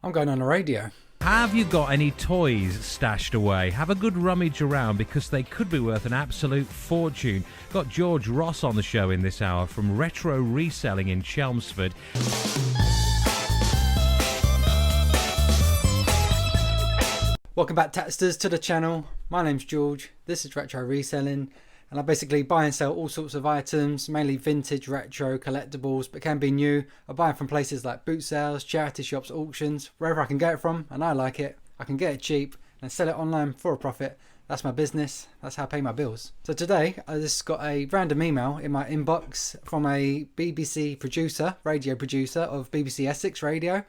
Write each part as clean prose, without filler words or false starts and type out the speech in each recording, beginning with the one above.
I'm going on the radio. Have you got any toys stashed away? Have a good rummage around because they could be worth an absolute fortune. Got George Ross on the show in this hour from Retro Reselling in Chelmsford. Welcome back, Tatsters, to the channel. My name's George. This is Retro Reselling, and I basically buy and sell all sorts of items, mainly vintage, retro, collectibles, but can be new. I buy them from places like boot sales, charity shops, auctions, wherever I can get it from, and I like it. I can get it cheap and sell it online for a profit. That's my business. That's how I pay my bills. So today, I just got a random email in my inbox from a BBC producer, radio producer of BBC Essex Radio,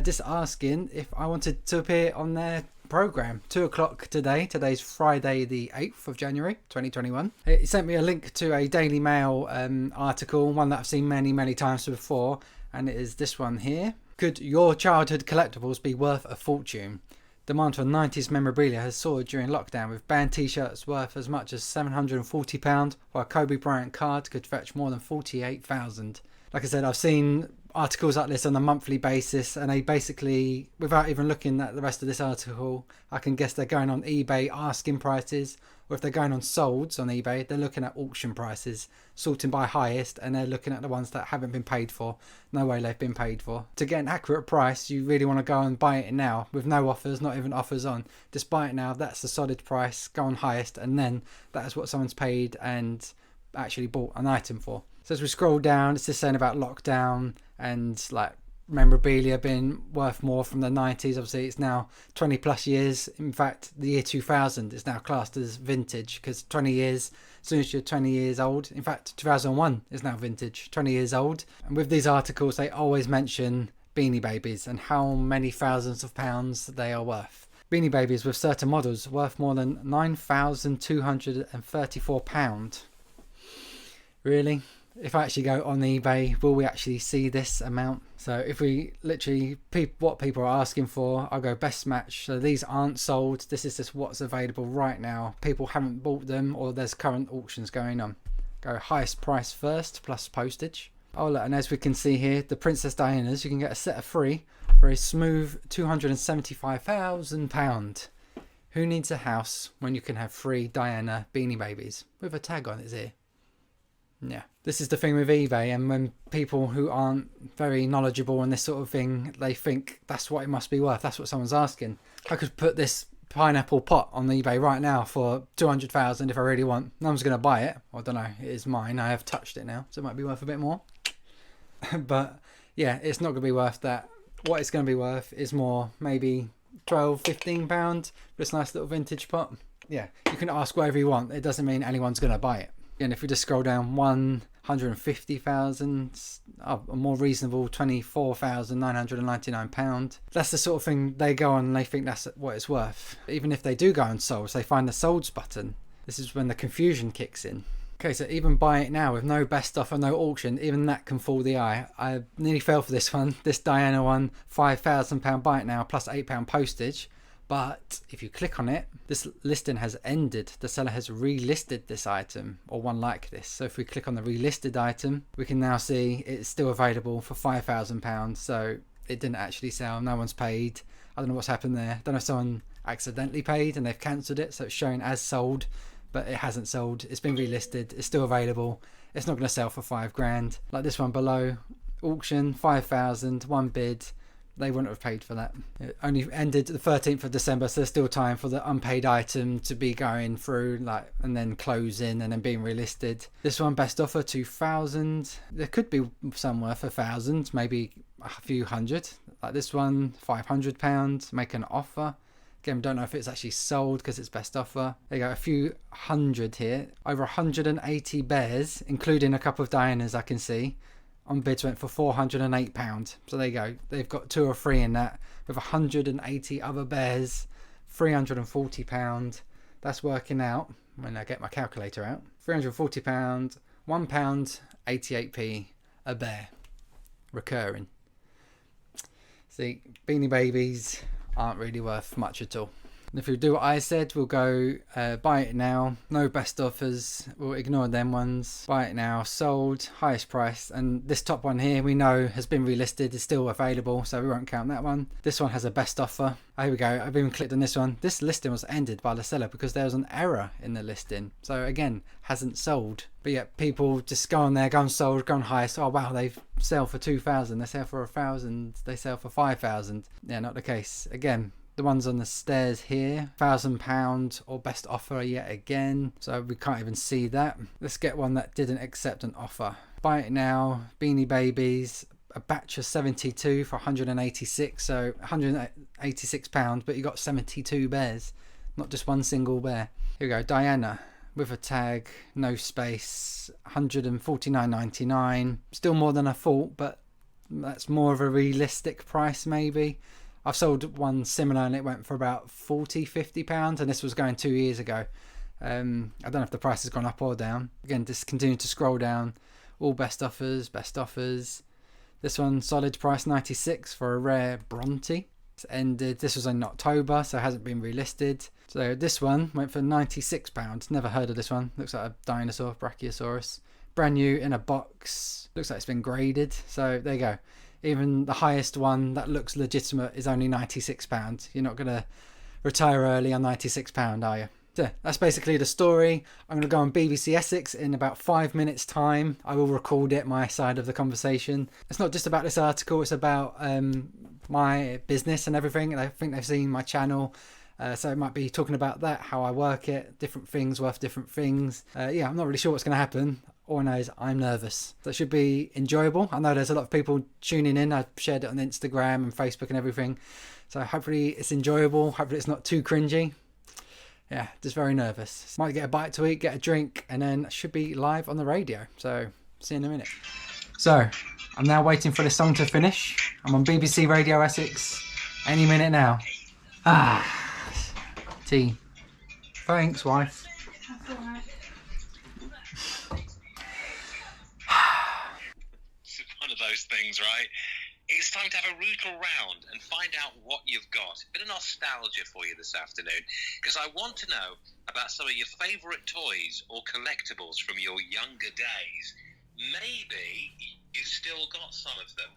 just asking if I wanted to appear on their program. 2 o'clock today. Today's Friday the 8th of January 2021. He sent me a link to a Daily Mail article, one that I've seen many times before, and it is this one here. Could your childhood collectibles be worth a fortune? Demand for 90s memorabilia has soared during lockdown, with band t-shirts worth as much as £740, while a Kobe Bryant card could fetch more than £48,000. Like I said, I've seen articles like this on a monthly basis, and they basically, without even looking at the rest of this article, I can guess they're going on eBay asking prices, or if they're going on solds on eBay, they're looking at auction prices, sorting by highest, and they're looking at the ones that haven't been paid for. No way they've been paid for. To get an accurate price, you really want to go and buy it now with no offers, not even offers on. Just buy it now. That's the solid price. Go on highest, and then that is what someone's paid and actually bought an item for. So as we scroll down, it's just saying about lockdown and like memorabilia being worth more from the 90s. Obviously, it's now 20 plus years. In fact, the year 2000 is now classed as vintage because 20 years, as soon as you're 20 years old, in fact, 2001 is now vintage, 20 years old. And with these articles, they always mention Beanie Babies and how many thousands of pounds they are worth. Beanie Babies with certain models worth more than £9,234. Really? If I actually go on eBay, will we actually see this amount? So if we literally, what people are asking for, I'll go best match. So these aren't sold. This is just what's available right now. People haven't bought them, or there's current auctions going on. Go highest price first, plus postage. Oh look, and as we can see here, the Princess Diana's, you can get a set of 3 for a smooth £275,000. Who needs a house when you can have 3 Diana Beanie Babies with a tag on its ear? Yeah, this is the thing with eBay, and when people who aren't very knowledgeable on this sort of thing, they think that's what it must be worth. That's what someone's asking. I could put this pineapple pot on eBay right now for 200,000 if I really want. No one's going to buy it. I don't know. It is mine. I have touched it now, so it might be worth a bit more. But yeah, it's not going to be worth that. What it's going to be worth is more, maybe £12-15 for this nice little vintage pot. Yeah, you can ask whatever you want. It doesn't mean anyone's going to buy it. And if we just scroll down, 150,000, a more reasonable £24,999. That's the sort of thing they go on and they think that's what it's worth. Even if they do go on solds, they find the solds button. This is when the confusion kicks in. Okay, so even buy it now with no best offer, no auction, even that can fool the eye. I nearly fell for this one. This Diana one, £5,000 buy it now plus £8 postage. But if you click on it, this listing has ended. The seller has relisted this item, or one like this. So if we click on the relisted item, we can now see it's still available for £5,000. So it didn't actually sell. No one's paid. I don't know what's happened there. I don't know if someone accidentally paid and they've cancelled it. So it's showing as sold, but it hasn't sold. It's been relisted. It's still available. It's not going to sell for £5,000. Like this one below, auction, 5,000, one bid. They wouldn't have paid for that. It only ended the 13th of December, so there's still time for the unpaid item to be going through, like, and then closing and then being relisted. This one, best offer, 2,000. There could be some worth 1,000, maybe a few hundred. Like this one, £500. Make an offer. Again, don't know if it's actually sold because it's best offer. There you go, a few hundred here. Over 180 bears, including a couple of Dianas I can see. On bids went for £408. So there you go. They've got 2 or 3 in that with 180 other bears. £340. That's working out when I get my calculator out. £340. £1.88p a bear. Recurring. See, Beanie Babies aren't really worth much at all. And if we do what I said, we'll go buy it now, no best offers, we'll ignore them ones, buy it now, sold, highest price. And this top one here we know has been relisted, is still available, so we won't count that one. This one has a best offer. Here we go, I've even clicked on this one. This listing was ended by the seller because there was an error in the listing, so again, hasn't sold. But yet people just go on there, go on sold, go on highest. Oh wow, they sell for 2,000, they sell for 1,000, they sell for 5,000. Yeah, not the case. Again, the ones on the stairs here, £1,000 or best offer yet again, so we can't even see that. Let's get one that didn't accept an offer. Buy it now, Beanie Babies, a batch of 72 for 186, so £186, but you got 72 bears, not just one single bear. Here we go, Diana with a tag, no space, 149.99, still more than I thought, but that's more of a realistic price maybe. I've sold one similar and it went for about £40-50, and this was going 2 years ago. I don't know if the price has gone up or down. Again, just continue to scroll down. All best offers, best offers. This one, solid price 96 for a rare Bronte. It's ended. This was in October, so it hasn't been relisted. So this one went for £96. Never heard of this one. Looks like a dinosaur, Brachiosaurus. Brand new in a box. Looks like it's been graded. So there you go. Even the highest one that looks legitimate is only £96. You're not going to retire early on £96, are you? So that's basically the story. I'm going to go on BBC Essex in about 5 minutes time. I will record it, my side of the conversation. It's not just about this article, it's about my business and everything. And I think they've seen my channel. So it might be talking about that, how I work it, different things worth different things. Yeah, I'm not really sure what's going to happen. All I know is I'm nervous. So it should be enjoyable. I know there's a lot of people tuning in. I've shared it on Instagram and Facebook and everything. So hopefully it's enjoyable. Hopefully it's not too cringy. Yeah, just very nervous. Might get a bite to eat, get a drink, and then should be live on the radio. So see you in a minute. So I'm now waiting for the song to finish. I'm on BBC Radio Essex. Any minute now. Tea. Thanks, wife. That's all right. One of those things, right? It's time to have a rootle round and find out what you've got. A bit of nostalgia for you this afternoon, because I want to know about some of your favourite toys or collectibles from your younger days. Maybe you've still got some of them.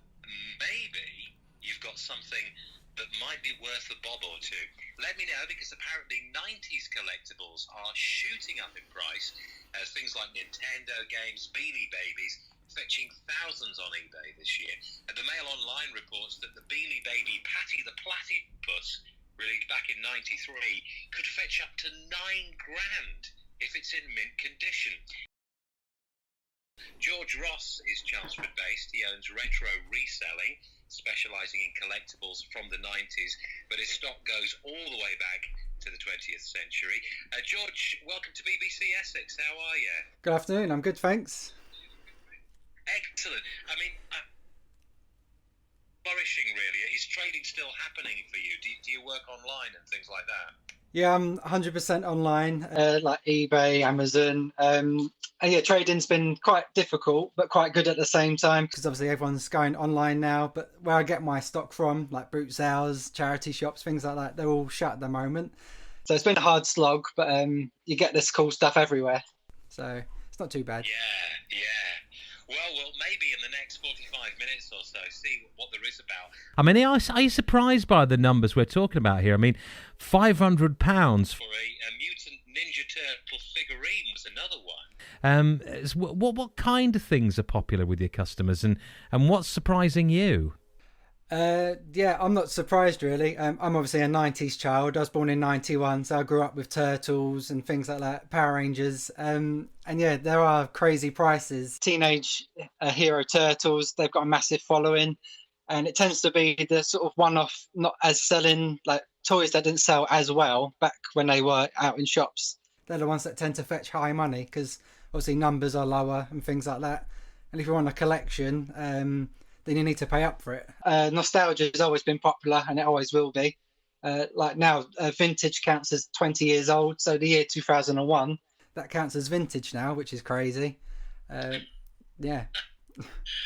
Maybe you've got something that might be worth a bob or two. Let me know, because apparently 90s collectibles are shooting up in price. Things like Nintendo games, Beanie Babies, fetching thousands on eBay this year. And the Mail Online reports that the Beanie Baby Patty the Platypus, released back in '93, could fetch up to £9,000 if it's in mint condition. George Ross is Chelmsford based. He owns Retro Reselling, specialising in collectibles from the 90s, but his stock goes all the way back to the 20th century. George, welcome to BBC Essex. How are you? Good afternoon. I'm good, thanks. Excellent. I mean, flourishing really. Is trading still happening for you? Do you work online and things like that? Yeah, I'm 100% online, like eBay, Amazon. And yeah, trading's been quite difficult, but quite good at the same time, because obviously everyone's going online now. But where I get my stock from, like boot sales, charity shops, things like that, they're all shut at the moment. So it's been a hard slog, but you get this cool stuff everywhere. So it's not too bad. Yeah. Well, maybe in the next 45 minutes or so, see what there is about. I mean, are you surprised by the numbers we're talking about here? I mean, £500. For a mutant Ninja Turtle figurine was another one. What kind of things are popular with your customers, and what's surprising you? Yeah, I'm not surprised really. I'm obviously a 90s child. I was born in 91, so I grew up with Turtles and things like that, Power Rangers. And yeah, there are crazy prices. Teenage Hero Turtles, they've got a massive following, and it tends to be the sort of one-off, not as selling, like toys that didn't sell as well back when they were out in shops. They're the ones that tend to fetch high money, because obviously numbers are lower and things like that. And if you want a collection, then you need to pay up for it. Nostalgia has always been popular, and it always will be. Like now, vintage counts as 20 years old, so the year 2001, that counts as vintage now, which is crazy. Yeah,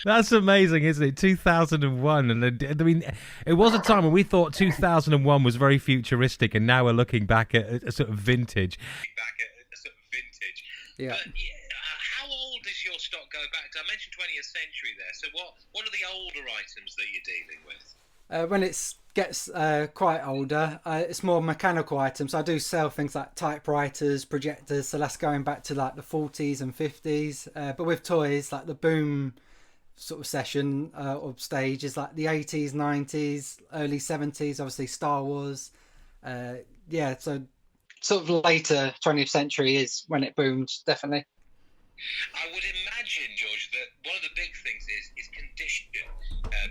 That's amazing, isn't it? 2001, and I mean, it was a time when we thought 2001 was very futuristic, and now we're looking back at a sort of vintage. Yeah. But how old does your stock go back to? I mentioned 20th century there. So what are the older items that you're dealing with? When it gets quite older, it's more mechanical items. I do sell things like typewriters, projectors, so that's going back to like the 40s and 50s. But with toys, like the boom sort of session or stage is like the 80s, 90s, early 70s, obviously Star Wars. Yeah, so sort of later 20th century is when it boomed, definitely. I would imagine, George, that one of the big things is condition.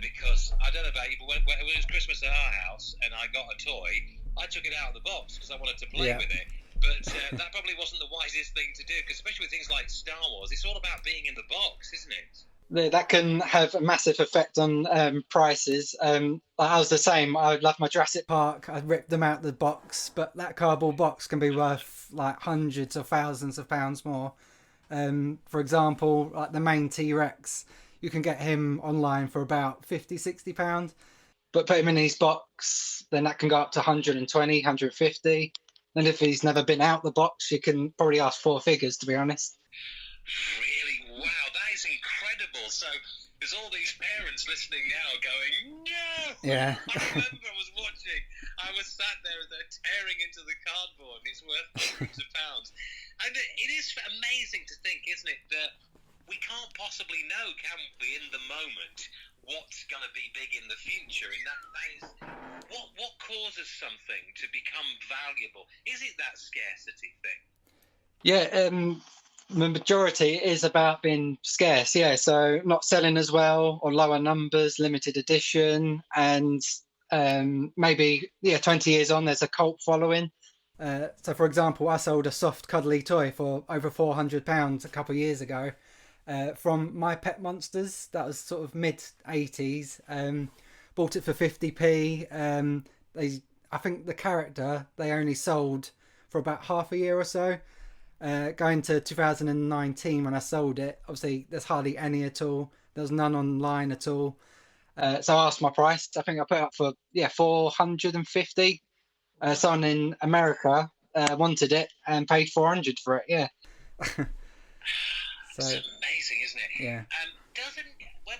Because I don't know about you, but when it was Christmas at our house and I got a toy, I took it out of the box because I wanted to play with it. But that probably wasn't the wisest thing to do, because especially with things like Star Wars, it's all about being in the box, isn't it? That can have a massive effect on prices. I was the same. I love my Jurassic Park. I ripped them out the box, but that cardboard box can be worth like hundreds of thousands of pounds more. For example, like the main T-Rex, you can get him online for about £50-60. But put him in his box, then that can go up to 120, 150. And if he's never been out the box, you can probably ask four figures, to be honest. Really? Wow, that is incredible. So there's all these parents listening now going, no! Yeah. I remember I was watching. I was sat there and they're tearing into the cardboard and it's worth hundreds of pounds. And it is amazing to think, isn't it, that we can't possibly know, can we, in the moment, what's going to be big in the future? And that is what causes something to become valuable? Is it that scarcity thing? Yeah, the majority is about being scarce, yeah. So not selling as well, or lower numbers, limited edition, and maybe 20 years on, there's a cult following. So, for example, I sold a soft, cuddly toy for over £400 a couple of years ago from My Pet Monsters. That was sort of mid-80s. Bought it for 50p. I think the character they only sold for about half a year or so. Going to 2019 when I sold it, obviously there's hardly any at all. There's none online at all. So I asked my price. I think I put it up for 450. Someone in America wanted it and paid 400 for it. Yeah. It's amazing, isn't it? Yeah.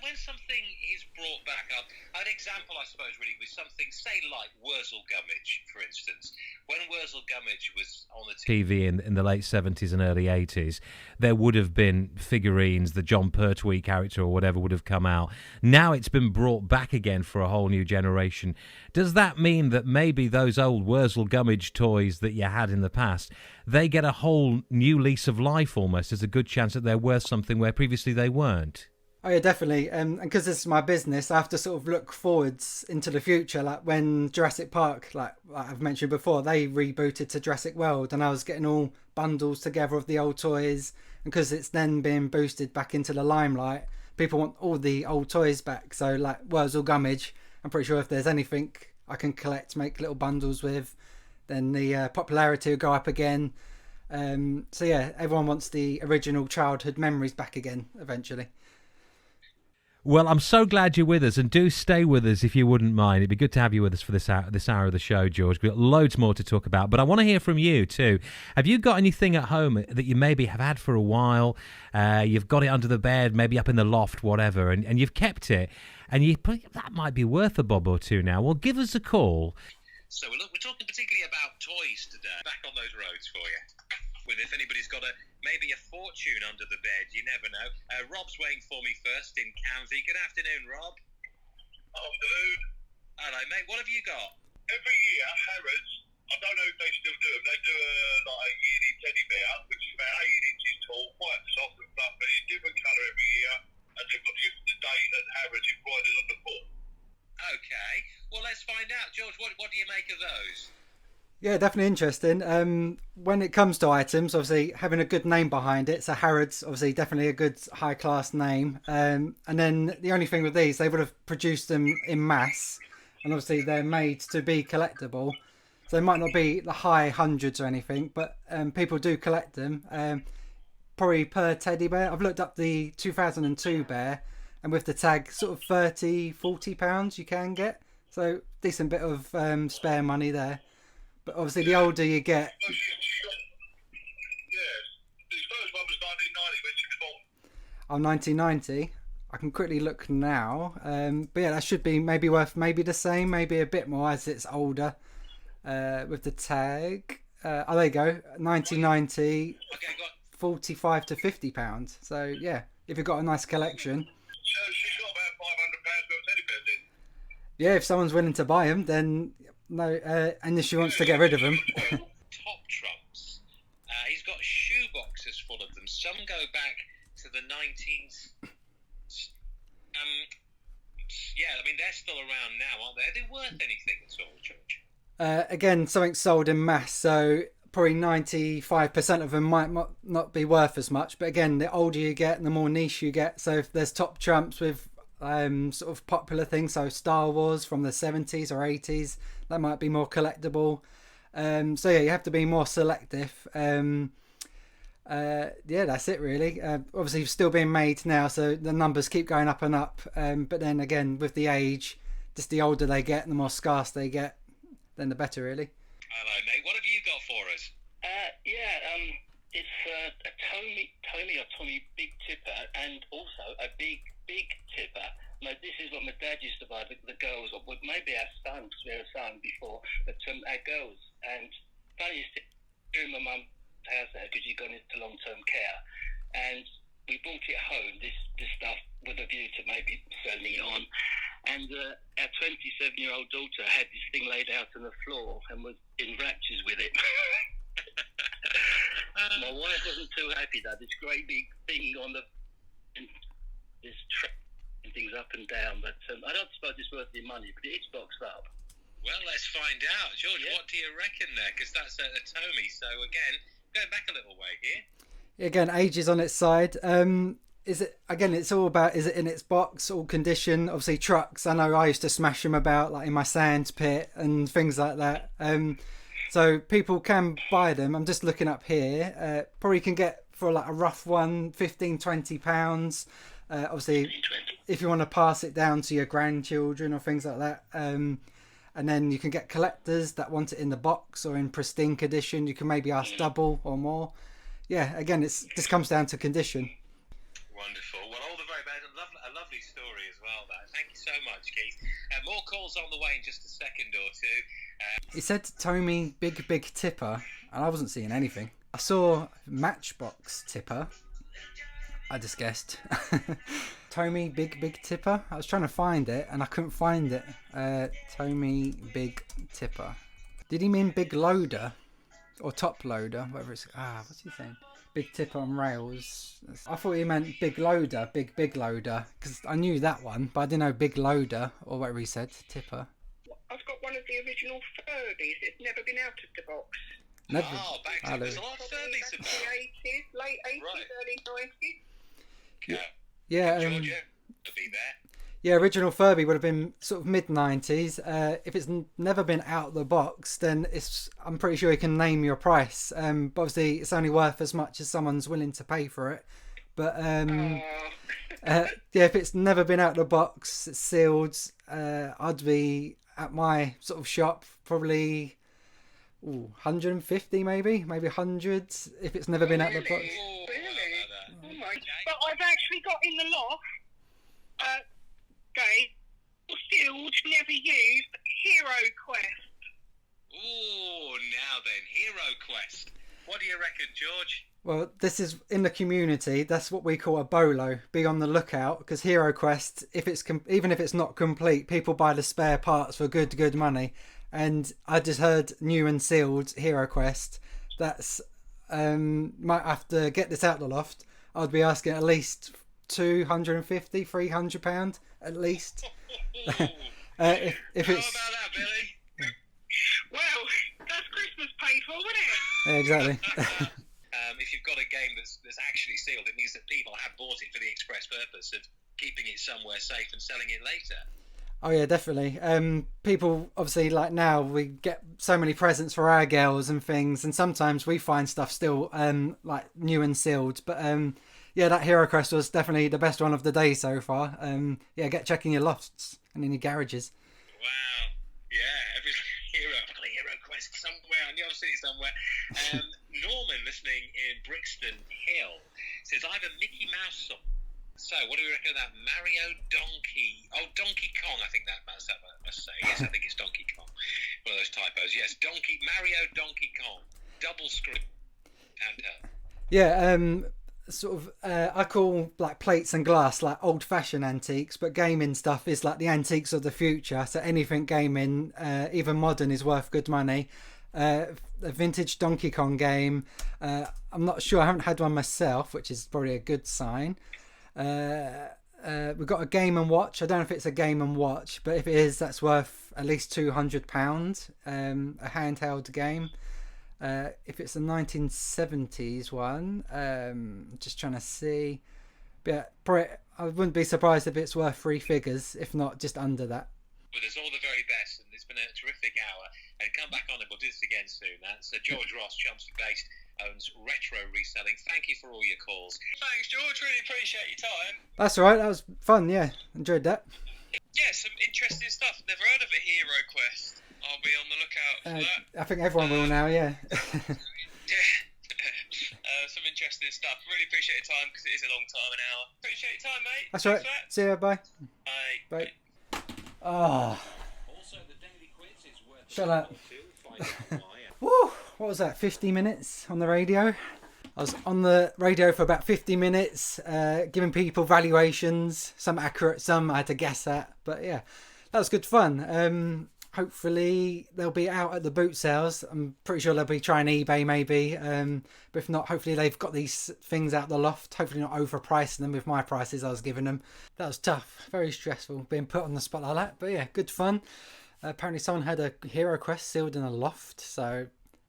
When something is brought back up, an example, I suppose, really, was something, say, like Wurzel Gummidge, for instance. When Wurzel Gummidge was on the TV in the late 70s and early 80s, there would have been figurines, the John Pertwee character or whatever would have come out. Now it's been brought back again for a whole new generation. Does that mean that maybe those old Wurzel Gummidge toys that you had in the past, they get a whole new lease of life almost? There's a good chance that they're worth something where previously they weren't. Oh yeah, definitely. And because this is my business, I have to sort of look forwards into the future. Like when Jurassic Park, like I've mentioned before, they rebooted to Jurassic World, and I was getting all bundles together of the old toys. And because it's then being boosted back into the limelight, people want all the old toys back. So like Wurzel Gummidge, I'm pretty sure if there's anything I can collect, make little bundles with, then the popularity will go up again. So yeah, everyone wants the original childhood memories back again eventually. Well, I'm so glad you're with us, and do stay with us if you wouldn't mind. It'd be good to have you with us for this hour of the show, George. We've got loads more to talk about, but I want to hear from you too. Have you got anything at home that you maybe have had for a while? You've got it under the bed, maybe up in the loft, whatever, and you've kept it, and that might be worth a bob or two now. Well, give us a call. So we're talking particularly about toys today. Back on those roads for you. With if anybody's got maybe a fortune under the bed, you never know. Rob's waiting for me first in County. Good afternoon, Rob. Afternoon. Hello, mate. What have you got? Every year, Harrods, I don't know if they still do them, they do a yearly teddy bear, which is about 8 inches tall, quite soft and fluffy, different colour every year, and they've got the date and Harrods embroidered on the foot. Okay. Well, let's find out. George, what do you make of those? Yeah, definitely interesting. When it comes to items, obviously having a good name behind it. So Harrods, obviously, definitely a good high-class name. And then the only thing with these, they would have produced them in mass, and obviously they're made to be collectible. So they might not be the high hundreds or anything, but people do collect them. probably per teddy bear. I've looked up the 2002 bear, and with the tag, sort of £30-40 you can get. So decent bit of spare money there. But obviously, the older you get. Well, she got, yeah, his first one was 1990 when she was born. Oh, 1990. I can quickly look now. But yeah, that should be maybe worth maybe the same, maybe a bit more as it's older. With the tag. Oh, there you go. 1990. Okay, got 45 to £50. So yeah, if you've got a nice collection. So she's got about £500 worth of teddy bears in. Yeah, if someone's willing to buy them, then no. And if she wants to get rid of them. top trumps. He's got shoe boxes full of them. Some go back to the 19th. Yeah, I mean, they're still around now, aren't they? Are they worth anything at all, George? Again, something sold in mass, so probably 95% of them might not be worth as much. But again, the older you get, the more niche you get. So if there's top trumps with sort of popular things, so Star Wars from the 70s or 80s, that might be more collectible. So yeah, you have to be more selective. Yeah, that's it really. Obviously still being made now, so the numbers keep going up and up. But then again, with the age, just the older they get, the more scarce they get, then the better really. Hello, mate. What have you got for us? It's a Tommy big tipper, and also a big tipper. Now, this is what my dad used to buy the girls, or maybe our son, because we had a son before, but our girls. And funny, in my mum's house there, because she'd gone into long-term care, and we brought it home, this stuff, with a view to maybe selling it on. And our 27-year-old daughter had this thing laid out on the floor and was in raptures with it. My wife wasn't too happy that this great big thing on the this things up and down, but I don't suppose it's worth the money, but it's boxed up. Well, let's find out. George, what do you reckon there? Because that's a Tommy. So again, going back a little way here. Again, age is on its side. Is it again? It's all about, is it in its box, all condition? Obviously, trucks. I know I used to smash them about, like in my sand pit and things like that. So people can buy them. I'm just looking up here. Probably can get for like a rough one, £15-20. Obviously, if you want to pass it down to your grandchildren or things like that. And then you can get collectors that want it in the box or in pristine condition. You can maybe ask double or more. Yeah, again, this comes down to condition. Wonderful. Well, all the very best. A lovely story as well, that. Thank you so much, Keith. More calls on the way in just a second or two. He said Tommy big tipper, and I wasn't seeing anything. I saw Matchbox tipper. I just guessed. Tommy big tipper. I was trying to find it and I couldn't find it. Tommy big tipper. Did he mean big loader or top loader? Whatever it's. What's he saying? Big tipper on rails. I thought he meant big loader, big loader, because I knew that one, but I didn't know big loader or whatever he said. Tipper. I've got one of the original Furbies. It's never been out of the box. Never. Oh, back to there's a lot of Furbies about. The 80s, late 80s, Right. early 90s. Yeah. Yeah. Georgia to be there. Yeah, original Furby would have been sort of mid-90s. If it's never been out of the box, then I'm pretty sure you can name your price. But obviously, it's only worth as much as someone's willing to pay for it. But yeah, if it's never been out of the box, it's sealed, I'd be at my sort of shop probably 150 maybe 100 if it's never been out of the box. Oh, Really? Oh my! But I've actually got in the loft, sealed, never used, Hero Quest. Oh, now then, Hero Quest. What do you reckon, George? Well, this is in the community. That's what we call a bolo. Be on the lookout, because Hero Quest, if it's even if it's not complete, people buy the spare parts for good money. And I just heard new and sealed Hero Quest. That's might have to get this out the loft. I'd be asking at least £250-300 at least. If How it's about that, Billy? Well, that's Christmas paid for, wasn't it? yeah, exactly. If you've got a game that's actually sealed, it means that people have bought it for the express purpose of keeping it somewhere safe and selling it later. Oh yeah, definitely. People obviously, like, now we get so many presents for our girls and things, and sometimes we find stuff still like new and sealed. But yeah, that Hero Quest was definitely the best one of the day so far. Yeah, get checking your lofts and in your garages. Wow. Yeah, every hero. I've got a Hero Quest somewhere. I knew I've seen it somewhere. Norman, listening in Brixton Hill, says, I have a Mickey Mouse song. So, what do we reckon of that? Mario Donkey. Oh, Donkey Kong, I think that must say. Yes, I think it's Donkey Kong. One of those typos. Yes, Mario Donkey Kong. Double screen. Handheld. Yeah, sort of. I call like plates and glass like old-fashioned antiques, but gaming stuff is like the antiques of the future. So anything gaming, even modern, is worth good money. A vintage Donkey Kong game. I'm not sure. I haven't had one myself, which is probably a good sign. We've got a Game and Watch. I don't know if it's a Game and Watch, but if it is, that's worth at least £200. A handheld game. If it's a 1970s one, just trying to see. But probably, I wouldn't be surprised if it's worth 3 figures, if not just under that. Well, there's all the very best, and it's been a terrific hour. And come back on, and we'll do this again soon. That's George Ross, Chelmsford based, owns Retro Reselling. Thank you for all your calls. Thanks, George. Really appreciate your time. That's all right. That was fun. Yeah, enjoyed that. Yeah, some interesting stuff. Never heard of a Hero Quest. I'll be on the lookout for that. I think everyone will now. Yeah. Yeah. Some interesting stuff. Really appreciate your time because it is a long time, an hour. Appreciate your time, mate. That's right. See you. Bye. Bye. Bye. Oh. Also, the daily quiz is worth Shut up. Find out why. Woo, what was that, 50 minutes on the radio? I was on the radio for about 50 minutes, giving people valuations, some accurate, some I had to guess at. But yeah, that was good fun. Hopefully they'll be out at the boot sales. I'm pretty sure they'll be trying eBay maybe. But if not, hopefully they've got these things out the loft. Hopefully not overpricing them with my prices I was giving them. That was tough, very stressful being put on the spot like that. But yeah, good fun. Apparently someone had a Hero Quest sealed in a loft. So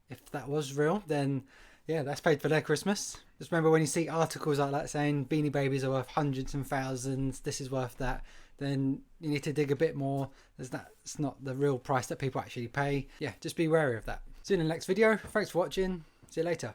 if that was real, then yeah, that's paid for their Christmas. Just remember, when you see articles like that saying Beanie Babies are worth hundreds and thousands, this is worth that, then you need to dig a bit more. It's not the real price that people actually pay. Yeah, just be wary of that. See you in the next video. Thanks for watching. See you later.